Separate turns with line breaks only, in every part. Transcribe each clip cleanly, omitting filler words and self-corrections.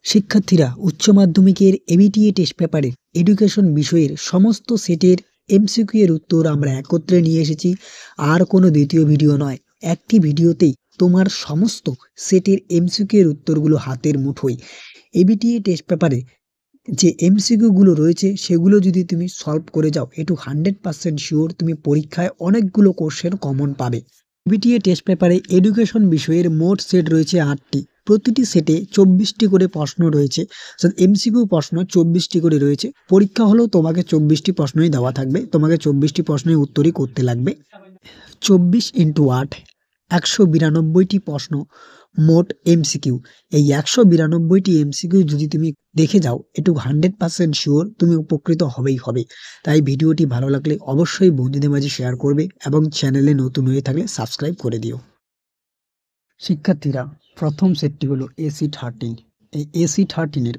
শিক্ষার্থীরা উচ্চ মাধ্যমিকের এবিটিএ টেস্ট পেপারের এডুকেশন বিষয়ের সমস্ত সেটের এমসিকিউ এর উত্তর আমরা একত্রে নিয়ে এসেছি। আর কোনো দ্বিতীয় ভিডিও নয়, একটি ভিডিওতেই তোমার সমস্ত সেটের এমসিকিউ এর উত্তরগুলো হাতের মুঠোয়। এবিটিএ টেস্ট পেপারে যে এমসিকিউগুলো রয়েছে সেগুলো যদি তুমি সলভ করে যাও, একটু 100% শিওর তুমি পরীক্ষায় অনেকগুলো কোশ্চেন কমন পাবে। এবিটিএ টেস্ট পেপারে এডুকেশন বিষয়ের মোট সেট রয়েছে 8টি। প্রতিটি সেটে 24টি করে প্রশ্ন রয়েছে। এমসিকিউ প্রশ্ন 24টি করে রয়েছে। পরীক্ষা হলেও তোমাকে 24টি প্রশ্নই দেওয়া থাকবে, তোমাকে 24টি প্রশ্নের উত্তরই করতে লাগবে। 24 ইন্টু 8 192টি প্রশ্ন মোট এমসিকিউ। এই 192টি এমসিকিউ যদি তুমি দেখে যাও, একটু 100% শিওর তুমি উপকৃত হবেই হবে। তাই ভিডিওটি ভালো লাগলে অবশ্যই বন্ধুদের মাঝে শেয়ার করবে এবং চ্যানেলে নতুন হয়ে থাকলে সাবস্ক্রাইব করে দিও। শিক্ষার্থীরা, প্রথম সেটটি হলো AC13। এই AC13-এর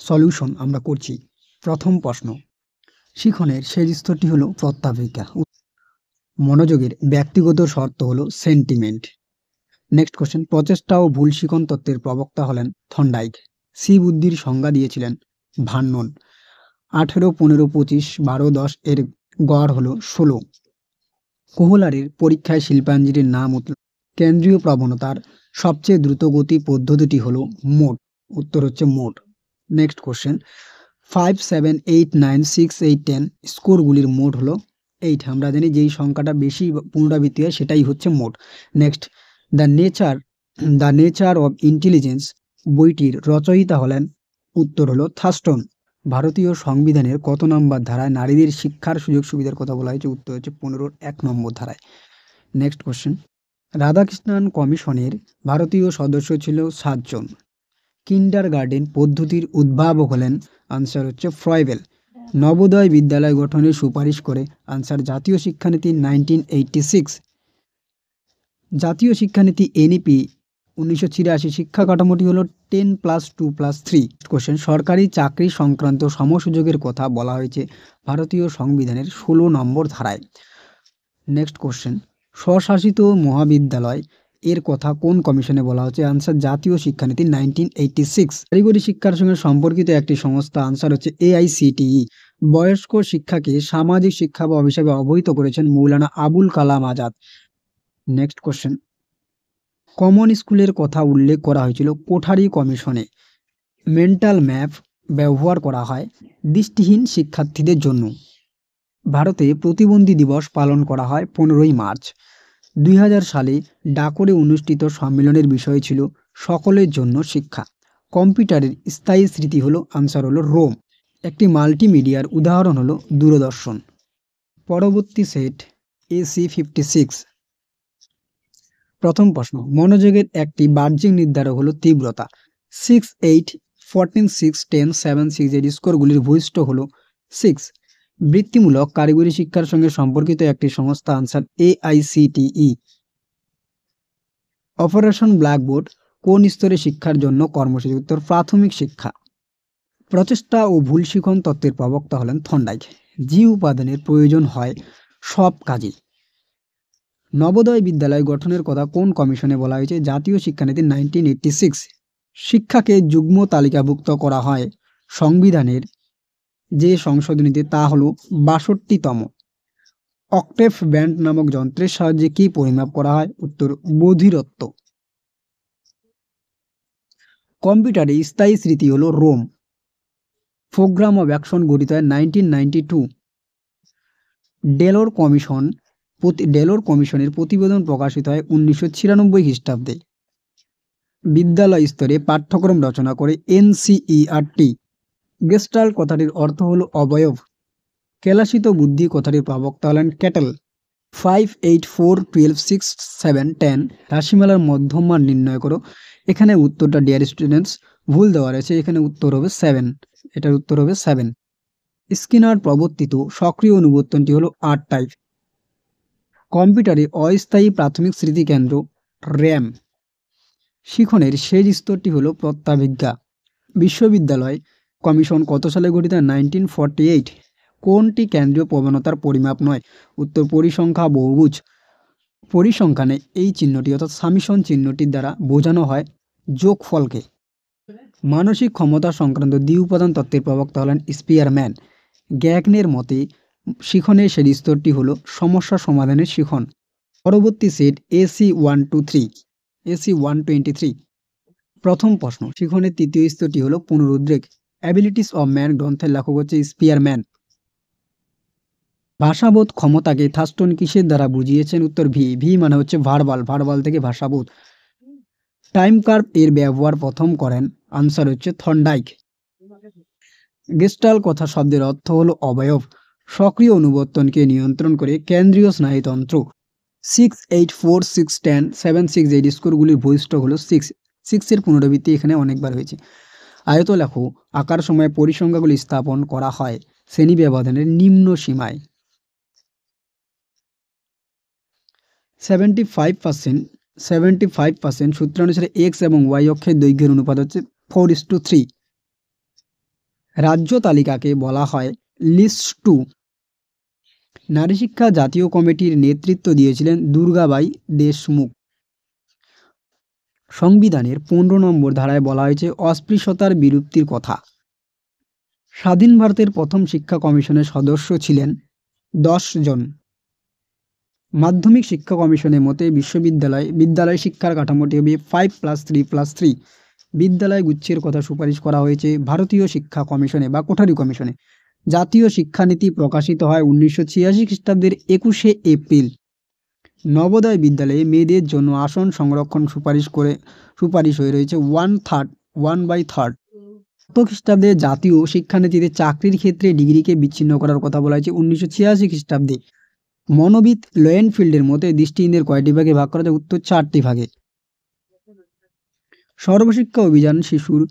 সলিউশন আমরা করছি। প্রথম প্রশ্ন, শিখনের শেষ স্তরটি হলো প্রত্যাবৃত্তা। মনোযোগের ব্যক্তিগত শর্ত হলো সেন্টিমেন্ট। নেক্সট কোশ্চেন, প্রচেষ্টা ও ভুল শিখন তত্ত্বের প্রবক্তা হলেন থর্নডাইক। সি বুদ্ধির সংজ্ঞা দিয়েছিলেন ভার্নন। 18, 15, 25, 12, 10 এর গড় হলো 16। কোহলারের পরীক্ষায় শিল্পাঞ্জলির নাম উঠল। কেন্দ্রীয় প্রবণতার সবচেয়ে দ্রুতগতি পদ্ধতিটি হলো মোড। উত্তর হচ্ছে মোড। নেক্সট কোশ্চেন, 5, 7, 8, 9, 6, 8, 10 স্কোরগুলির মোড হলো 8। আমরা জানি যেই সংখ্যাটা বেশি পুনরাবৃত্তি হয় সেটাই হচ্ছে mode. Next, the nature of intelligence বইটির রচয়িতা হলেন। উত্তর হলো থার্স্টন। ভারতীয় সংবিধানের কত নম্বর ধারায় নারীদের শিক্ষার সুযোগ সুবিধার কথা বলা হয়েছে? উত্তর হচ্ছে 15-1 নম্বর ধারায়। নেক্সট কোশ্চেন, রাধাকৃষ্ণন কমিশনের ভারতীয় সদস্য ছিল 7 জন। কিন্ডারগার্টেন পদ্ধতির উদ্ভাবক হলেন। আনসার হচ্ছে ফ্রয়েবেল। নবোদয় বিদ্যালয় গঠনের সুপারিশ করে। আনসার জাতীয় শিক্ষানীতি 1986। জাতীয় শিক্ষানীতি এনইপি 1983। শিক্ষা কাঠামোটি হলো 10+2+3। কোশ্চেন, সরকারি চাকরি সংক্রান্ত সমসুযোগের কথা বলা হয়েছে ভারতীয় সংবিধানের 16 নম্বর ধারায়। নেক্সট কোশ্চেন, স্বশাসিত মহাবিদ্যালয় এর কথা কোন কমিশনে বলা হচ্ছে? আনসার জাতীয় শিক্ষানীতি 1986। কারিগরি শিক্ষার সঙ্গে সম্পর্কিত একটি সংস্থা। আনসার হচ্ছে AICTE। বয়স্ক শিক্ষাকে সামাজিক শিক্ষা হিসাবে অবহিত করেছেন Maulana Abul Kalam Azad. Next question, common স্কুলের কথা উল্লেখ করা হয়েছিল কোঠারি কমিশনে। মেন্টাল ম্যাপ ব্যবহার করা হয় দৃষ্টিহীন শিক্ষার্থীদের জন্য। ভারতে প্রতিবন্ধী দিবস পালন করা হয় 15ই মার্চ। 2000 সালে ডাকরে অনুষ্ঠিত সম্মেলনের বিষয় ছিল সকলের জন্য শিক্ষা। কম্পিউটারের স্থায়ী স্মৃতি হলো। আনসার হলো রোম। একটি মাল্টিমিডিয়ার উদাহরণ হলো দূরদর্শন। পরবর্তী সেট AC56। প্রথম প্রশ্ন, মনোযোগের একটি বাহ্যিক নির্ধারক হলো তীব্রতা। 6, 8, 14, 6, 10, 7, 6 এর স্কোরগুলির ভূমিষ্ঠ হলো 6। বৃত্তিমূলক কারিগরি শিক্ষার সঙ্গে সম্পর্কিত একটি সংস্থা। Answer AICTE। অপারেশন ব্ল্যাকবোর্ড কোন স্তরে শিক্ষার জন্য কর্মসূচি? উত্তর প্রাথমিক শিক্ষা। প্রচেষ্টা ও ভুল শিখন তত্ত্বের প্রবক্তা হলেন থর্নডাইক। জি উপাদানের প্রয়োজন হয় সব কাজে। নবোদয় বিদ্যালয় গঠনের কথা কোন কমিশনে বলা হয়েছে? জাতীয় শিক্ষানীতি 1986। শিক্ষাকে যুগ্ম তালিকাভুক্ত করা হয় সংবিধানের যে সংশোধনীতে, তা হলো 62তম। অক্টেভ ব্যান্ড নামক যন্ত্রের সাহায্যে কি পরিমাপ করা হয়? উত্তর বধিরত্ব। কম্পিউটারে স্থায়ী স্মৃতি হলো রোম। প্রোগ্রাম অফ অ্যাকশন গঠিত হয় 1992। ডেলোর কমিশনের প্রতিবেদন প্রকাশিত হয় 1996 খ্রিস্টাব্দে। বিদ্যালয় স্তরে পাঠ্যক্রম রচনা করে NCERT। গেস্টাল্ট কথাটির অর্থ হলো অবয়ব। কেলাসিত বুদ্ধি কথাটির প্রবক্তা হলেন ক্যাটেল। 5, 8, 4, 12, 6, 7, 10 রাশিমালার মধ্যম মান নির্ণয় করো। এখানে উত্তরটা ডিয়ার স্টুডেন্টস ভুল দেওয়া রয়েছে, এখানে উত্তর হবে 7। এটার উত্তর হবে 7। স্কিনার প্রবর্তিত সক্রিয় অনুবর্তনটি হলো R টাইপ। কম্পিউটারে অস্থায়ী প্রাথমিক স্মৃতি কেন্দ্র RAM। শিখনের শেষ স্তরটি হলো প্রত্যাবৃত্তা। বিশ্ববিদ্যালয় কমিশন কত সালে গঠিত? 1948। কোনটি কেন্দ্রীয় প্রবণতার পরিমাপ নয়? উত্তর পরিসংখ্যা বহুভুজ। পরিসংখ্যানে এই চিহ্নটি অর্থাৎ সামিশন চিহ্নটির দ্বারা বোঝানো হয় যোগফলকে। মানসিক ক্ষমতা সংক্রান্ত দ্বি-উপাদান তত্ত্বের প্রবক্তা হলেন স্পিয়ারম্যান। গ্যাগনের মতে শিখনের শেষ স্তরটি হল সমস্যা সমাধানের শিখন। পরবর্তী সেট AC 123। প্রথম প্রশ্ন, শিখনের তৃতীয় স্তরটি হল পুনরুদ্রেক। অ্যাবিলিটিস অব ম্যান গ্রন্থের লেখক হচ্ছে স্পিয়ারম্যান। ভাষাবোধ ক্ষমতাকে থাস্টন কিসের দ্বারা বুঝিয়েছেন? উত্তর ভি মানে হচ্ছে ভার্বাল থেকে ভাষাবোধ। টাইম কার্ভ এর ব্যবহার প্রথম করেন? আনসার হচ্ছে থর্নডাইক। গেস্টাল কথা শব্দের অর্থ হলো অবয়ব। সক্রিয় অনুবর্তনকে নিয়ন্ত্রণ করে কেন্দ্রীয় স্নায়ুতন্ত্র। 6, 8, 4, 6, 10, 7, 6, 8 স্কোরগুলির বৈশিষ্ট্য হলো 6 এর পুনরাবৃত্তি এখানে অনেকবার হয়েছে। আয়ত লেখো, আকার সময়ে পরিসংখ্যাগুলি স্থাপন করা হয় শ্রেণী ব্যবধানের নিম্ন সীমায়। 75% সূত্রানুসারে এক্স এবং ওয়াই অক্ষের দৈর্ঘ্যের অনুপাত হচ্ছে 4:3। রাজ্য তালিকাকে বলা হয় লিস্ট টু। নারী শিক্ষা জাতীয় কমিটির নেতৃত্ব দিয়েছিলেন দুর্গাবাই দেশমুখ। সংবিধানের 15 নম্বর ধারায় বলা হয়েছে অস্পৃশ্যতার বিলুপ্তির কথা। স্বাধীন ভারতের প্রথম শিক্ষা কমিশনের সদস্য ছিলেন 10 জন। মাধ্যমিক শিক্ষা কমিশনের মতে বিদ্যালয় শিক্ষার কাঠামোটি হবে 5+3+3। বিদ্যালয় গুচ্ছের কথা সুপারিশ করা হয়েছে ভারতীয় শিক্ষা কমিশনে বা কোঠারি কমিশনে। জাতীয় শিক্ষানীতি প্রকাশিত হয় 1986 খ্রিস্টাব্দের 21শে এপ্রিল। নবোদয় বিদ্যালয়ে মেয়েদের জন্য আসন সংরক্ষণ সুপারিশ হয়ে রয়েছে 1/3। খ্রিস্টাব্দে জাতীয় শিক্ষানীতিতে চাকরির ক্ষেত্রে ডিগ্রিকে বিচ্ছিন্ন করার কথা বলা হয়েছে 1986 খ্রিস্টাব্দে। মনোবিদ লোয়েনফিল্ডের মতে দৃষ্টিহীনদের কয়টি ভাগে ভাগ করা যায়? উত্তর 4টি ভাগে। সর্বশিক্ষা অভিযান শিশুর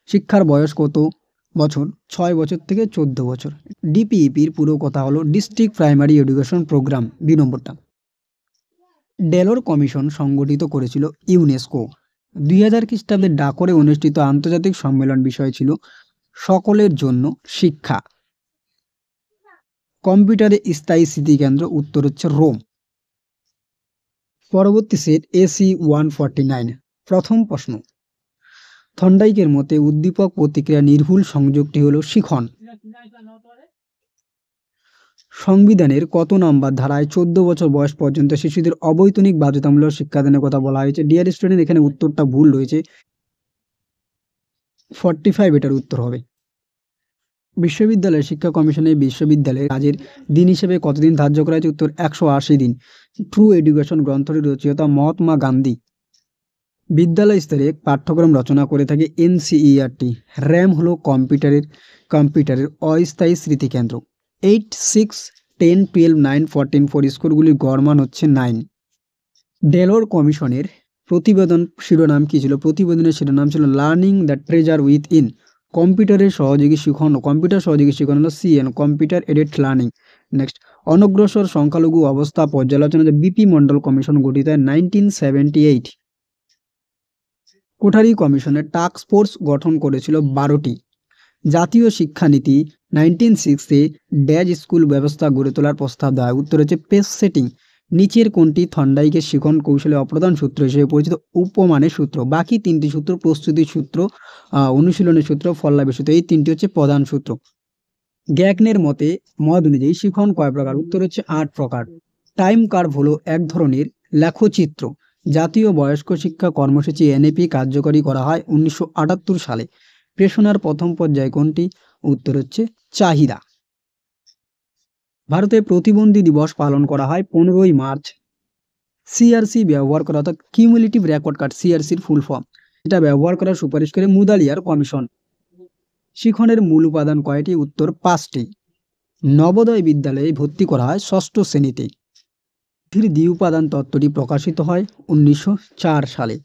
শিক্ষার বয়স কত বছর? 6 বছর থেকে 14 বছর। ডিপিইপির পুরো কথা হলো ডিস্ট্রিক্ট প্রাইমারি এডুকেশন প্রোগ্রাম। 2 নম্বরটা। ডেলোর কমিশন সংগঠিত করেছিল ইউনেস্কো। 2000 খ্রিস্টাব্দে ডাকরে অনুষ্ঠিত আন্তর্জাতিক সম্মেলন বিষয় ছিল সকলের জন্য শিক্ষা। কম্পিউটারে স্থায়ী স্মৃতিকেন্দ্র? উত্তর হচ্ছে রোম। পরবর্তী সেট AC 149। প্রথম প্রশ্ন, থর্নডাইকের মতে উদ্দীপক প্রতিক্রিয়া নির্ভুল সংযোগটি হলো শিখন। সংবিধানের কত নম্বর ধারায় 14 বছর বয়স পর্যন্ত শিশুদের অবৈতনিক বাধ্যতামূলক শিক্ষাদানের কথা বলা হয়েছে? ডিয়ার স্টুডেন্ট, এখানে উত্তরটা ভুল রয়েছে, 45 এটার উত্তর হবে। বিশ্ববিদ্যালয় শিক্ষা কমিশনের বিশ্ববিদ্যালয়ের কাজের দিন হিসেবে কতদিন ধার্য করা হয়েছে? উত্তর 180 দিন। ট্রু এডুকেশন গ্রন্থটির রচয়িতা মহাত্মা গান্ধী। বিদ্যালয় স্তরে পাঠ্যক্রম রচনা করে থাকে NCERT। র্যাম হলো কম্পিউটারের অস্থায়ী স্মৃতিকেন্দ্র। 8, 6, 10, 12, 9, 14 স্কোরগুলির গড় মান হচ্ছে 9। ডেলোর কমিশনের প্রতিবেদন শিরোনাম কি ছিল? প্রতিবেদনের শিরোনাম ছিল learning the treasure within. Computer সহযোগী শিখন হলো CN, computer aided learning. Next, অনগ্রসর সংখ্যালঘু অবস্থা পর্যালোচনা বিপি মন্ডল কমিশন গঠিত হয় 1978। কোঠারি কমিশনের টাস্ক ফোর্স গঠন করেছিল 12টি। জাতীয় শিক্ষানীতি 1960 ড্যাশ স্কুল ব্যবস্থা গড়ে তোলার প্রস্তাব দেয়। উত্তর হচ্ছে পেস সেটিং। নিচের কোনটি থর্নডাইকের শিখন কৌশলে অপ্রধান সূত্র হিসেবে পরিচিত? উপমানের সূত্র। বাকি 3টি সূত্র প্রস্তুতির সূত্র, অনুশীলনের সূত্র, ফললাভের সূত্র, এই 3টি হচ্ছে প্রধান সূত্র। গ্যাগনের মত অনুযায়ী শিখন কয় প্রকার? উত্তর হচ্ছে 8 প্রকার। টাইম কার্ভ হলো এক ধরনের লেখচিত্র। জাতীয় বয়স্ক শিক্ষা কর্মসূচি NAP কার্যকরী করা হয় 1978 সালে। প্রেষণার প্রথম পর্যায় কোনটি? উত্তর হচ্ছে চাহিদা। ভারতে প্রতিবন্ধী দিবস পালন করা হয় 15ই মার্চ। CRC ব্যবহার করা, অর্থাৎ কিউমুলেটিভ রেকর্ড কার্ড, CRCর ফুল ফর্ম, এটা ব্যবহার করার সুপারিশ করে মুদালিয়ার কমিশন। শিখনের মূল উপাদান কয়টি? উত্তর 5টি। নবোদয় বিদ্যালয়ে ভর্তি করা হয় 6ষ্ঠ শ্রেণীতে। দ্বি-উপাদান তত্ত্বটি প্রকাশিত হয় 1904 সালে।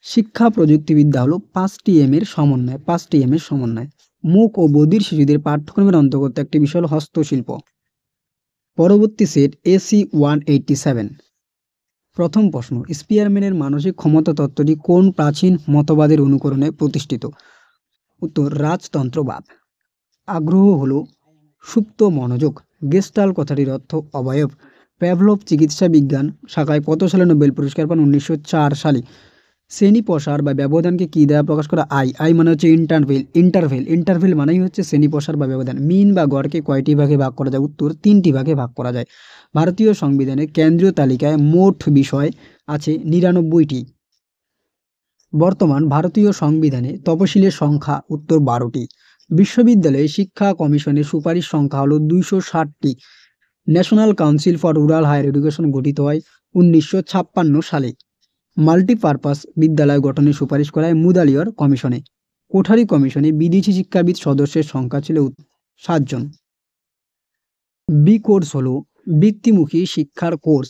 শিক্ষা প্রযুক্তিবিদ্যা হলো 5টি এম এর সমন্বয়। মূক ও বধির শিশুদের পাঠ্যক্রমের অন্তর্গত একটি বিষয় হল হস্তশিল্প। পরবর্তী সেট AC 187। প্রথম প্রশ্ন, স্পিয়ারম্যানের মানসিক ক্ষমতা তত্ত্বটি কোন প্রাচীন মতবাদের অনুকরণে প্রতিষ্ঠিত? উত্তর রাজতন্ত্রবাদ। আগ্রহ হলো সুপ্ত মনোযোগ। গেস্টাল কথাটির অর্থ অবয়ব। প্যাভলভ চিকিৎসা বিজ্ঞান শাখায় কত সালে নোবেল পুরস্কার পান? 1904 সালে। শ্রেণী প্রসার বা ব্যবধানকে কি দ্বারা প্রকাশ করা? আই মানে হচ্ছে ইন্টারভেল মানেই হচ্ছে শ্রেণী প্রসার বা ব্যবধান। মিন বা গড়কে কয়টি ভাগে ভাগ করা যায়? উত্তর 3টি ভাগে ভাগ করা যায়। ভারতীয় সংবিধানের কেন্দ্রীয় তালিকায় মোট বিষয় আছে 99টি। বর্তমান ভারতীয় সংবিধানে তপশিলের সংখ্যা? উত্তর 12টি। বিশ্ববিদ্যালয়ে শিক্ষা কমিশনের সুপারিশ সংখ্যা হলো 260টি। National council for rural higher education গঠিত হয় 1956 সালে। মাল্টিপারপাস বিদ্যালয় গঠনের সুপারিশ করায় মুদালিয়ার কমিশনে। কোঠারি কমিশনে বিদেশি শিক্ষাবিদ সদস্যের সংখ্যা ছিল 7 জন। বি কোর্স হলো বৃত্তিমুখী শিক্ষার কোর্স।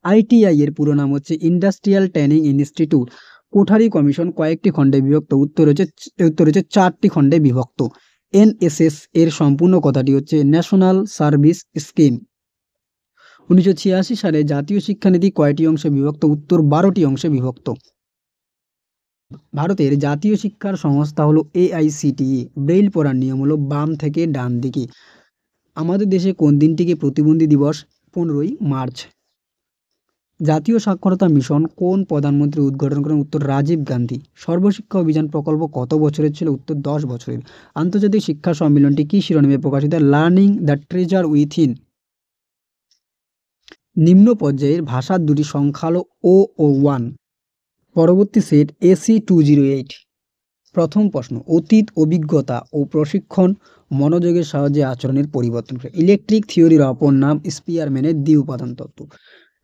আইটিআই এর পুরো নাম হচ্ছে industrial training institute. Kothari commission কয়েকটি খণ্ডে বিভক্ত? উত্তর হচ্ছে 4টি খণ্ডে বিভক্ত। এনএসএস এর সম্পূর্ণ কথাটি হচ্ছে ন্যাশনাল সার্ভিস স্কিম। 1986 সালে জাতীয় শিক্ষানীতি কয়টি অংশে বিভক্ত? উত্তর 12টি অংশে বিভক্ত। ভারতের জাতীয় শিক্ষার সংস্থা হলো এআইসিটিই। ব্রেইল পড়ার নিয়ম হলো বাম থেকে ডান দিকে। আমাদের দেশে কোন দিনটিকে প্রতিবন্ধী দিবস? 15ই মার্চ। জাতীয় সাক্ষরতা মিশন কোন প্রধানমন্ত্রী উদ্ঘাটন করেন? উত্তর রাজীব গান্ধী। সর্বশিক্ষা অভিযান প্রকল্প কত বছরের ছিল? উত্তর 10 বছরের। আন্তর্জাতিক শিক্ষা সম্মেলনটি কি শিরোনামে প্রকাশিত? Learning the treasure within. নিম্ন পর্যায়ের ভাষার দুটি সংখ্যা হলো ও 1। পরবর্তী সেট এসি 208। প্রথম প্রশ্ন, অতীত অভিজ্ঞতা ও প্রশিক্ষণ মনোযোগের সাহায্যে আচরণের পরিবর্তন করে। ইলেকট্রিক থিওরির অপর নাম স্পিয়ারম্যানের দ্বি-উপাদান তত্ত্ব।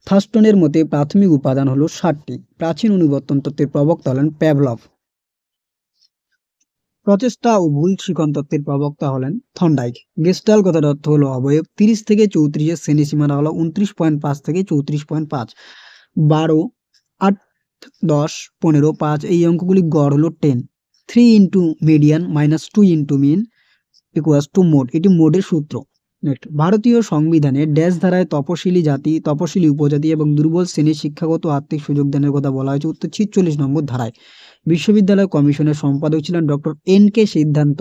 থার্স্টনের মতে প্রাথমিক উপাদান হলো 7টি। প্রাচীন অনুবর্তন তত্ত্বের প্রবক্তা হলেন প্যাভলভ। প্রচেষ্টা ও ভুল শিখন তত্ত্বের প্রবক্তা হলেন থর্নডাইক। গেস্টাল কথার অর্থ হলো অবয়ব। 30 থেকে 34 শ্রেণী সীমানা হলো 29.5 থেকে 34.5। 12, 8, 10, 15, 5 এই অঙ্কগুলি গড় হলো 10। 3 into median minus 2 into mean equals to mode. এটি মোডের সূত্র। নেক্সট, ভারতীয় সংবিধানে ড্যাশ ধারায় তপশিলি জাতি, তপশিলি উপজাতি এবং দুর্বল শ্রেণীর শিক্ষাগত আর্থিক সুযোগ দানের কথা বলা হয়েছে? উত্তর 46 নম্বর ধারায়। বিশ্ববিদ্যালয় কমিশনের সম্পাদক ছিলেন ডক্টর এন.কে সিদ্ধান্ত।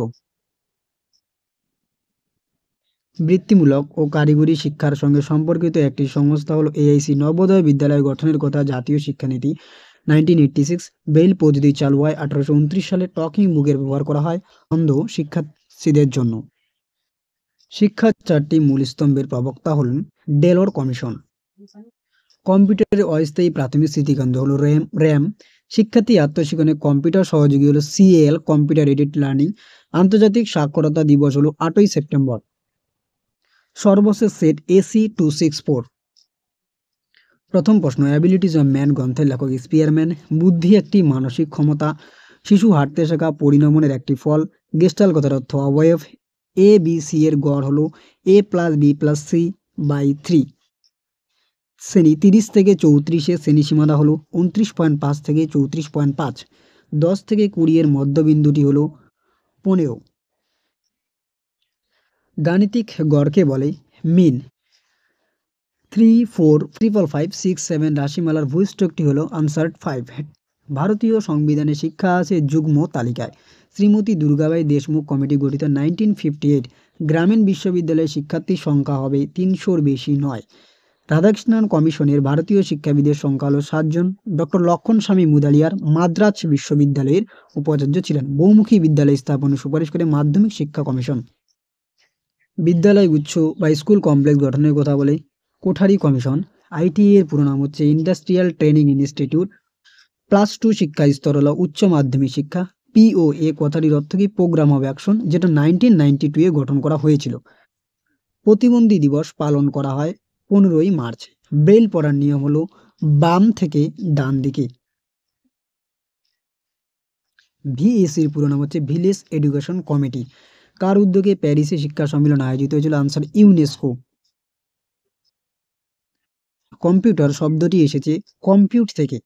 বৃত্তিমূলক ও কারিগরি শিক্ষার সঙ্গে সম্পর্কিত একটি সংস্থা হলো এআইসি। নবোদয় বিদ্যালয় গঠনের কথা জাতীয় শিক্ষানীতি 1986। বেইল পদ্ধতি চালু হয় 1829 সালে। টকিং বুকের ব্যবহার করা হয় অন্ধ শিক্ষার্থীদের জন্য। শিক্ষার 4টি মূল স্তম্ভের প্রবক্তা হলেন ডেলর কমিশন। কম্পিউটারের অস্থায়ী প্রাথমিক স্মৃতিকেন্দ্র হলো র্যাম। শিক্ষার্থী আত্মশিক্ষণে কম্পিউটার সহযোগী হলো সিএএল, কম্পিউটার এডেড লার্নিং। আন্তর্জাতিক সাক্ষরতা দিবস হলো 8ই সেপ্টেম্বর। সর্বশেষ সেট এসি 264। প্রথম প্রশ্ন, অ্যাবিলিটিজ অফ ম্যান গ্রন্থের লেখক স্পিয়ারম্যান। বুদ্ধি একটি মানসিক ক্ষমতা। শিশু হাঁটতে শেখা পরিণমনের একটি ফল। গেস্টাল কথার অর্থ অবয়ব। এ বি সি এর গড় হলো a + b + c / 3। শ্রেণী 30 থেকে 34 শ্রেণী সীমানা হলো 29.5 থেকে 34.5। 10 থেকে 20 এর মধ্যবিন্দুটি হলো 15। গাণিতিক গড়কে বলে মিন। 3, 4, 555, 6, 7 রাশিমালার ভূমিষ্ঠকটি হলো আনসার 5। ভারতীয় সংবিধানে শিক্ষা আছে যুগ্ম তালিকায়। শ্রীমতী দুর্গাবাই দেশমুখ কমিটি গঠিত 1958। গ্রামীণ বিশ্ববিদ্যালয়ে শিক্ষার্থীর সংখ্যা হবে 300-র বেশি নয়। রাধাকৃষ্ণন কমিশনের ভারতীয় শিক্ষাবিদের সংখ্যা হলো 7 জন। ডক্টর লক্ষণ স্বামী মুদালিয়ার মাদ্রাজ বিশ্ববিদ্যালয়ের উপাচার্য ছিলেন। বহুমুখী বিদ্যালয় স্থাপনের সুপারিশ করে মাধ্যমিক শিক্ষা কমিশন। বিদ্যালয় গুচ্ছ বা স্কুল কমপ্লেক্স গঠনের কথা বলে কোঠারি কমিশন। আইটিআই এর পুরো নাম হচ্ছে ইন্ডাস্ট্রিয়াল ট্রেনিং ইনস্টিটিউট। +2 শিক্ষা স্তর হলো উচ্চ মাধ্যমিক শিক্ষা। পিওএ কথাটির অর্থ কি? প্রোগ্রাম অফ অ্যাকশন, যেটা 1992 এ গঠন করা হয়েছিল। প্রতিবন্ধী দিবস পালন করা হয় 15ই মার্চ। ব্রেইল পড়ার নিয়ম হলো বাম থেকে ডান দিকে। ভিএসির পুরো নাম হচ্ছে ভিলেজ এডুকেশন কমিটি। কার উদ্যোগে প্যারিসে শিক্ষা সম্মেলন আয়োজিত হয়েছিল? Answer UNESCO. কম্পিউটার শব্দটি এসেছে কম্পিউট থেকে।